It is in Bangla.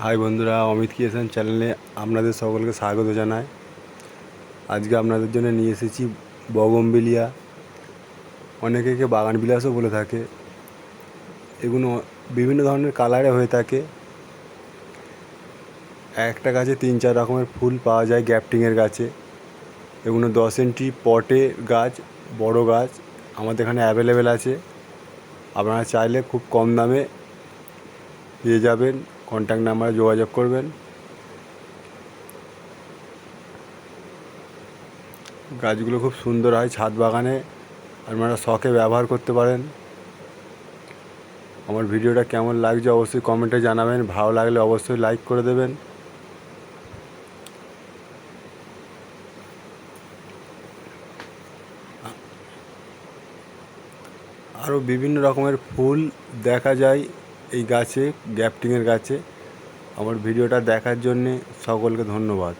হাই বন্ধুরা, অমিত ক্রিয়েশন চ্যানেলে আপনাদের সকলকে স্বাগত জানাই। আজকে আপনাদের জন্য নিয়ে এসেছি বগনভিলিয়া। অনেকে একে বাগান বিলাসও বলে থাকে। এগুলো বিভিন্ন ধরনের কালারে হয়ে থাকে। একটা গাছে 3-4 রকমের ফুল পাওয়া যায় গ্যাপটিংয়ের গাছে। এগুলো 10 ইঞ্চি পটে গাছ, বড় গাছ আমাদের এখানে অ্যাভেলেবেল আছে। আপনারা চাইলে খুব কম দামে পেয়ে যাবেন। কন্ট্যাক্ট নাম্বারে যোগাযোগ করবেন। গাছগুলো খুব সুন্দর হয় ছাদ বাগানে, আপনারা শখে ব্যবহার করতে পারেন। আমার ভিডিওটা কেমন লাগছে অবশ্যই কমেন্টে জানাবেন। ভালো লাগলে অবশ্যই লাইক করে দেবেন। আরও বিভিন্ন রকমের ফুল দেখা যায় এই গাছে, গ্যাপটিংয়ের গাছে। আমার ভিডিওটা দেখার জন্যে সকলকে ধন্যবাদ।